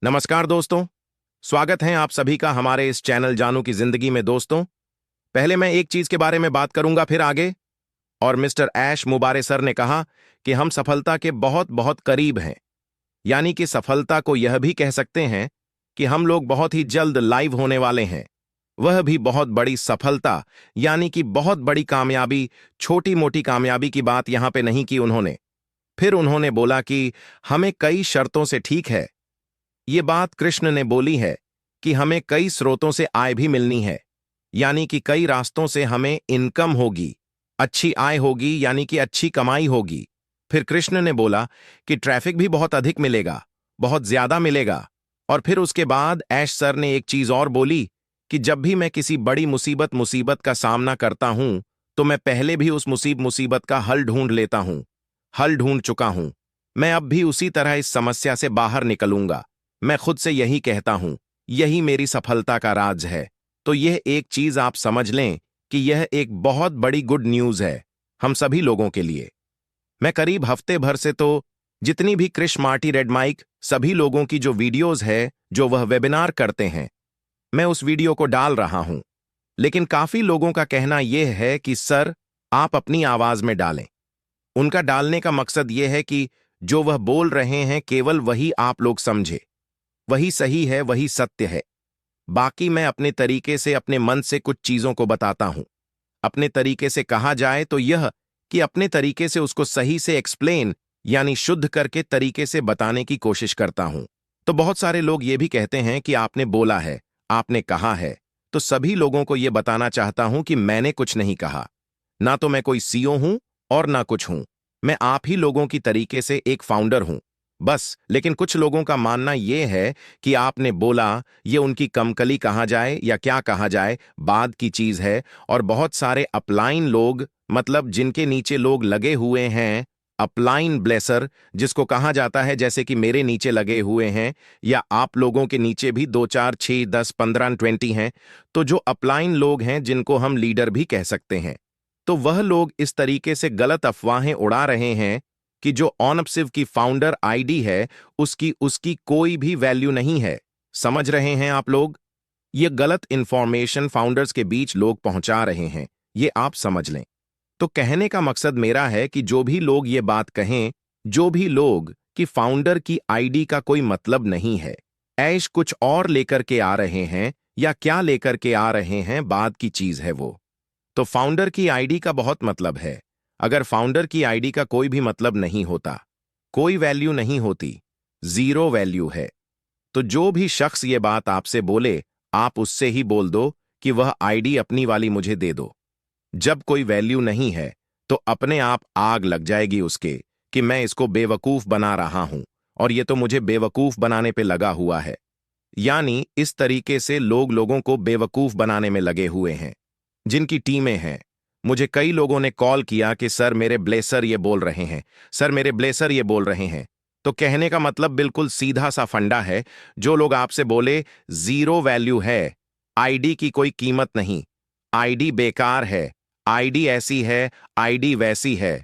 नमस्कार दोस्तों। स्वागत है आप सभी का हमारे इस चैनल जानू की जिंदगी में। दोस्तों, पहले मैं एक चीज के बारे में बात करूंगा, फिर आगे। और मिस्टर ऐश मुबारे सर ने कहा कि हम सफलता के बहुत बहुत करीब हैं। यानी कि सफलता को यह भी कह सकते हैं कि हम लोग बहुत ही जल्द लाइव होने वाले हैं। वह भी बहुत बड़ी सफलता, यानी कि बहुत बड़ी कामयाबी। छोटी मोटी कामयाबी की बात यहां पे नहीं की उन्होंने। फिर उन्होंने बोला कि हमें कई शर्तों से, ठीक है, ये बात कृष्ण ने बोली है कि हमें कई स्रोतों से आय भी मिलनी है, यानी कि कई रास्तों से हमें इनकम होगी, अच्छी आय होगी, यानी कि अच्छी कमाई होगी। फिर कृष्ण ने बोला कि ट्रैफिक भी बहुत अधिक मिलेगा, बहुत ज्यादा मिलेगा। और फिर उसके बाद ऐश सर ने एक चीज और बोली कि जब भी मैं किसी बड़ी मुसीबत का सामना करता हूं तो मैं पहले भी उस मुसीबत का हल ढूंढ लेता हूं। हल ढूंढ चुका हूं। मैं अब भी उसी तरह इस समस्या से बाहर निकलूंगा। मैं खुद से यही कहता हूं, यही मेरी सफलता का राज है। तो यह एक चीज आप समझ लें कि यह एक बहुत बड़ी गुड न्यूज है हम सभी लोगों के लिए। मैं करीब हफ्ते भर से तो जितनी भी क्रिश मार्टी रेड माइक सभी लोगों की जो वीडियोस है, जो वह वेबिनार करते हैं, मैं उस वीडियो को डाल रहा हूं। लेकिन काफी लोगों का कहना यह है कि सर, आप अपनी आवाज में डालें। उनका डालने का मकसद यह है कि जो वह बोल रहे हैं केवल वही आप लोग समझे, वही सही है, वही सत्य है। बाकी मैं अपने तरीके से, अपने मन से कुछ चीजों को बताता हूं। अपने तरीके से कहा जाए तो यह कि अपने तरीके से उसको सही से एक्सप्लेन, यानी शुद्ध करके तरीके से बताने की कोशिश करता हूं। तो बहुत सारे लोग ये भी कहते हैं कि आपने बोला है, आपने कहा है। तो सभी लोगों को यह बताना चाहता हूं कि मैंने कुछ नहीं कहा। ना तो मैं कोई सीईओ हूं और ना कुछ हूं। मैं आप ही लोगों की तरीके से एक फाउंडर हूं, बस। लेकिन कुछ लोगों का मानना यह है कि आपने बोला, ये उनकी कमकली कहा जाए या क्या कहा जाए, बाद की चीज है। और बहुत सारे अपलाइन लोग, मतलब जिनके नीचे लोग लगे हुए हैं, अपलाइन ब्लेसर जिसको कहा जाता है, जैसे कि मेरे नीचे लगे हुए हैं, या आप लोगों के नीचे भी 2 4 6 10 15 20 हैं। तो जो अपलाइन लोग हैं, जिनको हम लीडर भी कह सकते हैं, तो वह लोग इस तरीके से गलत अफवाहें उड़ा रहे हैं कि जो ऑनअपसिव की फाउंडर आईडी है, उसकी उसकी कोई भी वैल्यू नहीं है। समझ रहे हैं आप लोग? ये गलत इंफॉर्मेशन फाउंडर्स के बीच लोग पहुंचा रहे हैं, ये आप समझ लें। तो कहने का मकसद मेरा है कि जो भी लोग ये बात कहें, जो भी लोग कि फाउंडर की आईडी का कोई मतलब नहीं है, ऐश कुछ और लेकर के आ रहे हैं, या क्या लेकर के आ रहे हैं, बाद की चीज है वो। तो फाउंडर की आईडी का बहुत मतलब है। अगर फाउंडर की आईडी का कोई भी मतलब नहीं होता, कोई वैल्यू नहीं होती, जीरो वैल्यू है, तो जो भी शख्स ये बात आपसे बोले, आप उससे ही बोल दो कि वह आईडी अपनी वाली मुझे दे दो। जब कोई वैल्यू नहीं है तो अपने आप आग लग जाएगी उसके कि मैं इसको बेवकूफ बना रहा हूं, और ये तो मुझे बेवकूफ बनाने पे लगा हुआ है। यानी इस तरीके से लोग लोगों को बेवकूफ बनाने में लगे हुए हैं, जिनकी टीमें हैं। मुझे कई लोगों ने कॉल किया कि सर मेरे ब्लेसर ये बोल रहे हैं, सर मेरे ब्लेसर ये बोल रहे हैं। तो कहने का मतलब बिल्कुल सीधा सा फंडा है। जो लोग आपसे बोले जीरो वैल्यू है, आईडी की कोई कीमत नहीं, आईडी बेकार है, आईडी ऐसी है, आईडी वैसी है,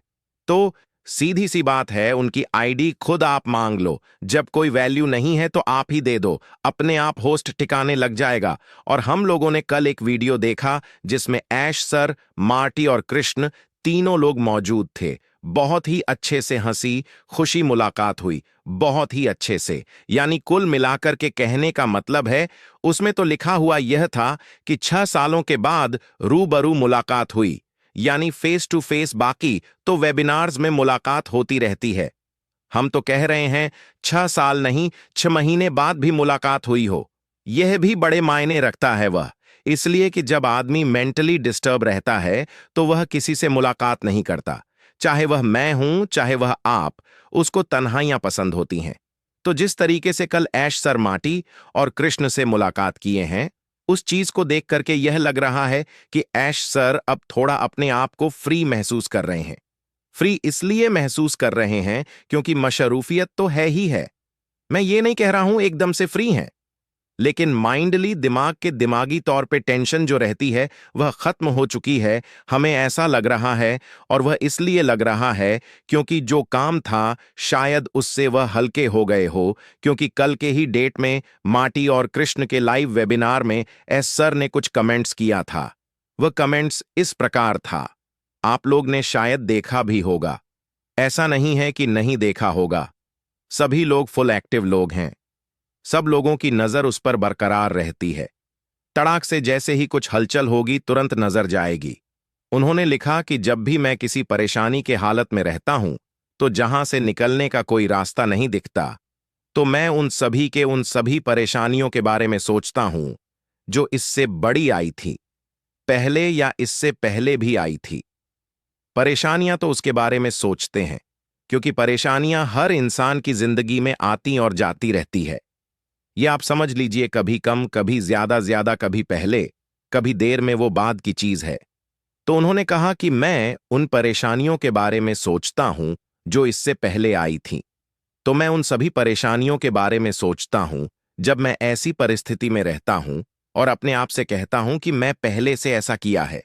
तो सीधी सी बात है, उनकी आईडी खुद आप मांग लो। जब कोई वैल्यू नहीं है तो आप ही दे दो, अपने आप होस्ट टिकाने लग जाएगा। और हम लोगों ने कल एक वीडियो देखा जिसमें ऐश सर, मार्टी और कृष्ण तीनों लोग मौजूद थे। बहुत ही अच्छे से हंसी खुशी मुलाकात हुई, बहुत ही अच्छे से। यानी कुल मिलाकर के कहने का मतलब है, उसमें तो लिखा हुआ यह था कि 6 सालों के बाद रूबरू मुलाकात हुई, यानी फेस टू फेस। बाकी तो वेबिनार्स में मुलाकात होती रहती है। हम तो कह रहे हैं 6 साल नहीं, 6 महीने बाद भी मुलाकात हुई हो, यह भी बड़े मायने रखता है वह। इसलिए कि जब आदमी मेंटली डिस्टर्ब रहता है तो वह किसी से मुलाकात नहीं करता, चाहे वह मैं हूं चाहे वह आप, उसको तन्हाइयां पसंद होती हैं। तो जिस तरीके से कल ऐश सर माटी और कृष्ण से मुलाकात किए हैं, उस चीज को देख करके यह लग रहा है कि ऐश सर अब थोड़ा अपने आप को फ्री महसूस कर रहे हैं। फ्री इसलिए महसूस कर रहे हैं क्योंकि मशरूफियत तो है ही है। मैं ये नहीं कह रहा हूं एकदम से फ्री हैं, लेकिन माइंडली दिमाग के दिमागी तौर पे टेंशन जो रहती है वह खत्म हो चुकी है। हमें ऐसा लग रहा है, और वह इसलिए लग रहा है क्योंकि जो काम था शायद उससे वह हल्के हो गए हो, क्योंकि कल के ही डेट में माटी और कृष्ण के लाइव वेबिनार में एस सर ने कुछ कमेंट्स किया था। वह कमेंट्स इस प्रकार था, आप लोग ने शायद देखा भी होगा, ऐसा नहीं है कि नहीं देखा होगा। सभी लोग फुल एक्टिव लोग हैं, सब लोगों की नजर उस पर बरकरार रहती है। तड़ाक से जैसे ही कुछ हलचल होगी तुरंत नजर जाएगी। उन्होंने लिखा कि जब भी मैं किसी परेशानी के हालत में रहता हूं तो जहां से निकलने का कोई रास्ता नहीं दिखता, तो मैं उन सभी परेशानियों के बारे में सोचता हूं जो इससे बड़ी आई थी, पहले या इससे पहले भी आई थी। परेशानियां तो उसके बारे में सोचते हैं क्योंकि परेशानियां हर इंसान की जिंदगी में आती और जाती रहती है। ये आप समझ लीजिए, कभी कम, कभी ज्यादा, कभी पहले, कभी देर में, वो बाद की चीज है। तो उन्होंने कहा कि मैं उन परेशानियों के बारे में सोचता हूं जो इससे पहले आई थीं। तो मैं उन सभी परेशानियों के बारे में सोचता हूं जब मैं ऐसी परिस्थिति में रहता हूं और अपने आप से कहता हूं कि मैं पहले से ऐसा किया है,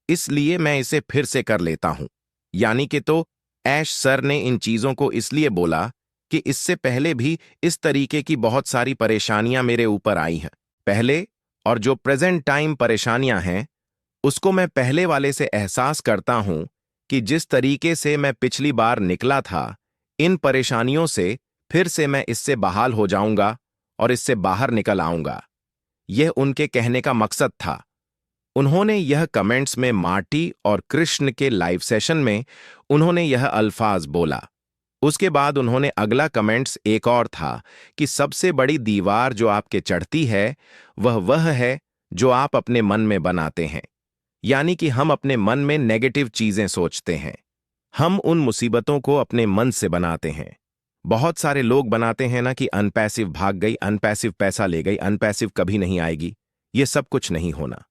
इसलिए मैं इसे फिर से कर लेता हूं। यानी कि तो ऐश सर ने इन चीजों को इसलिए बोला कि इससे पहले भी इस तरीके की बहुत सारी परेशानियां मेरे ऊपर आई हैं पहले, और जो प्रेजेंट टाइम परेशानियां हैं उसको मैं पहले वाले से एहसास करता हूं कि जिस तरीके से मैं पिछली बार निकला था इन परेशानियों से, फिर से मैं इससे बहाल हो जाऊंगा और इससे बाहर निकल आऊंगा। यह उनके कहने का मकसद था। उन्होंने यह कमेंट्स में मार्टी और कृष्ण के लाइव सेशन में उन्होंने यह अल्फाज बोला। उसके बाद उन्होंने अगला कमेंट्स एक और था कि सबसे बड़ी दीवार जो आपके चढ़ती है वह है जो आप अपने मन में बनाते हैं। यानी कि हम अपने मन में नेगेटिव चीजें सोचते हैं, हम उन मुसीबतों को अपने मन से बनाते हैं। बहुत सारे लोग बनाते हैं ना कि अनपैसिव भाग गई, अनपैसिव पैसा ले गई, अनपैसिव कभी नहीं आएगी। ये सब कुछ नहीं होना,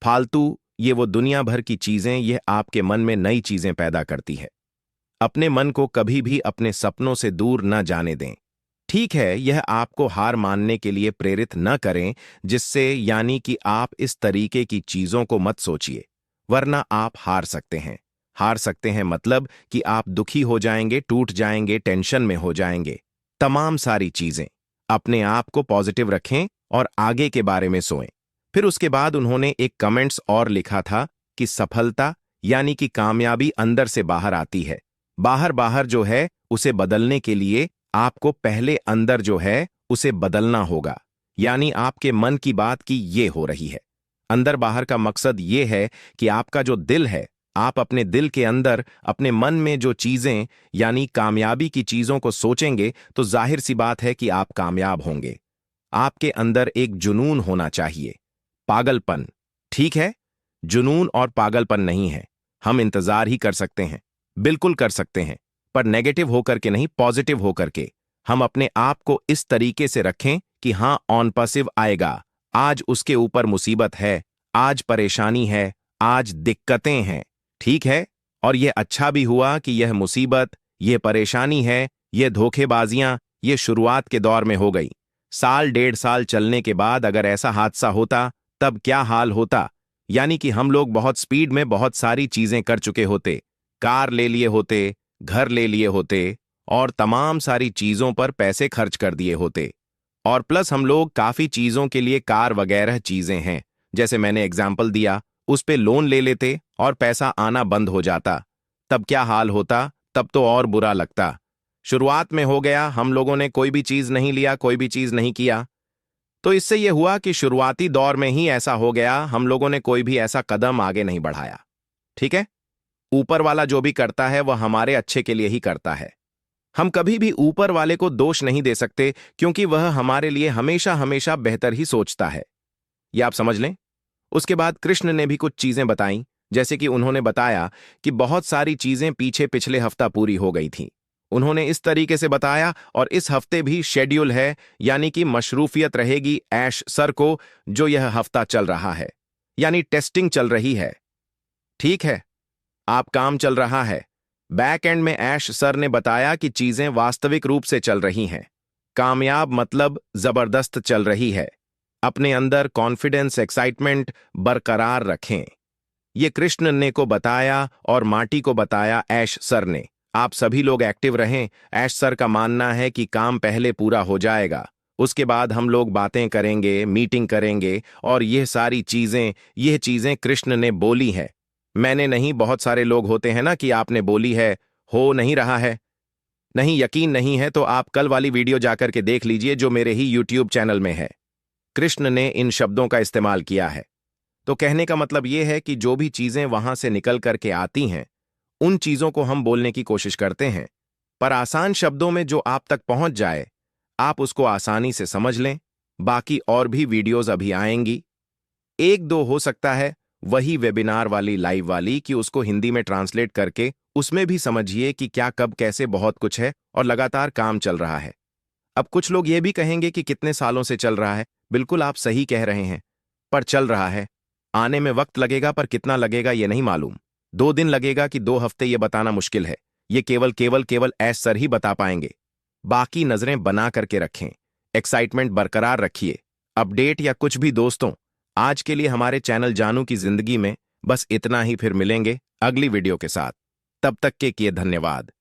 फालतू, ये वो दुनिया भर की चीजें, यह आपके मन में नई चीजें पैदा करती है। अपने मन को कभी भी अपने सपनों से दूर न जाने दें। ठीक है, यह आपको हार मानने के लिए प्रेरित न करें, जिससे यानी कि आप इस तरीके की चीजों को मत सोचिए, वरना आप हार सकते हैं। हार सकते हैं मतलब कि आप दुखी हो जाएंगे, टूट जाएंगे, टेंशन में हो जाएंगे, तमाम सारी चीजें। अपने आप को पॉजिटिव रखें और आगे के बारे में सोएं। फिर उसके बाद उन्होंने एक कमेंट्स और लिखा था कि सफलता यानी कि कामयाबी अंदर से बाहर आती है, बाहर बाहर जो है उसे बदलने के लिए आपको पहले अंदर जो है उसे बदलना होगा। यानी आपके मन की बात की ये हो रही है। अंदर बाहर का मकसद ये है कि आपका जो दिल है, आप अपने दिल के अंदर अपने मन में जो चीजें यानी कामयाबी की चीजों को सोचेंगे तो जाहिर सी बात है कि आप कामयाब होंगे। आपके अंदर एक जुनून होना चाहिए, पागलपन। ठीक है, जुनून और पागलपन नहीं है। हम इंतजार ही कर सकते हैं, बिल्कुल कर सकते हैं, पर नेगेटिव होकर के नहीं, पॉजिटिव होकर के। हम अपने आप को इस तरीके से रखें कि हां, ऑन पॉसिव आएगा, आज उसके ऊपर मुसीबत है, आज परेशानी है, आज दिक्कतें हैं। ठीक है, और यह अच्छा भी हुआ कि यह मुसीबत, यह परेशानी है, यह धोखेबाजियां, यह शुरुआत के दौर में हो गई। साल डेढ़ साल चलने के बाद अगर ऐसा हादसा होता तब क्या हाल होता। यानी कि हम लोग बहुत स्पीड में बहुत सारी चीजें कर चुके होते, कार ले लिए होते, घर ले लिए होते और तमाम सारी चीजों पर पैसे खर्च कर दिए होते। और प्लस हम लोग काफी चीजों के लिए, कार वगैरह चीजें हैं, जैसे मैंने एग्जाम्पल दिया, उस पे लोन ले लेते और पैसा आना बंद हो जाता, तब क्या हाल होता, तब तो और बुरा लगता। शुरुआत में हो गया, हम लोगों ने कोई भी चीज नहीं लिया, कोई भी चीज नहीं किया, तो इससे यह हुआ कि शुरुआती दौर में ही ऐसा हो गया, हम लोगों ने कोई भी ऐसा कदम आगे नहीं बढ़ाया। ठीक है, ऊपर वाला जो भी करता है वह हमारे अच्छे के लिए ही करता है। हम कभी भी ऊपर वाले को दोष नहीं दे सकते क्योंकि वह हमारे लिए हमेशा हमेशा बेहतर ही सोचता है। यह आप समझ लें। उसके बाद कृष्ण ने भी कुछ चीजें बताई, जैसे कि उन्होंने बताया कि बहुत सारी चीजें पीछे पिछले हफ्ता पूरी हो गई थीं। उन्होंने इस तरीके से बताया, और इस हफ्ते भी शेड्यूल है, यानी कि मशरूफियत रहेगी ऐश सर को, जो यह हफ्ता चल रहा है, यानी टेस्टिंग चल रही है। ठीक है, आप काम चल रहा है। बैक एंड में ऐश सर ने बताया कि चीजें वास्तविक रूप से चल रही हैं। कामयाब मतलब जबरदस्त चल रही है। अपने अंदर कॉन्फिडेंस एक्साइटमेंट बरकरार रखें। ये कृष्ण ने को बताया और माटी को बताया ऐश सर ने। आप सभी लोग एक्टिव रहें। ऐश सर का मानना है कि काम पहले पूरा हो जाएगा, उसके बाद हम लोग बातें करेंगे, मीटिंग करेंगे, और यह चीजें कृष्ण ने बोली है, मैंने नहीं। बहुत सारे लोग होते हैं ना कि आपने बोली है, हो नहीं रहा है। नहीं, यकीन नहीं है तो आप कल वाली वीडियो जाकर के देख लीजिए जो मेरे ही यूट्यूब चैनल में है। कृष्ण ने इन शब्दों का इस्तेमाल किया है। तो कहने का मतलब यह है कि जो भी चीजें वहां से निकल करके आती हैं, उन चीजों को हम बोलने की कोशिश करते हैं, पर आसान शब्दों में जो आप तक पहुंच जाए, आप उसको आसानी से समझ लें। बाकी और भी वीडियोस अभी आएंगी, एक दो हो सकता है वही वेबिनार वाली, लाइव वाली, कि उसको हिंदी में ट्रांसलेट करके उसमें भी समझिए कि क्या कब कैसे, बहुत कुछ है और लगातार काम चल रहा है। अब कुछ लोग ये भी कहेंगे कि कितने सालों से चल रहा है। बिल्कुल आप सही कह रहे हैं, पर चल रहा है। आने में वक्त लगेगा, पर कितना लगेगा ये नहीं मालूम। 2 दिन लगेगा कि 2 हफ्ते, ये बताना मुश्किल है। ये केवल ऐश सर ही बता पाएंगे। बाकी नजरें बना करके रखें, एक्साइटमेंट बरकरार रखिए। अपडेट या कुछ भी दोस्तों, आज के लिए हमारे चैनल जानू की जिंदगी में बस इतना ही। फिर मिलेंगे अगली वीडियो के साथ। तब तक के लिए धन्यवाद।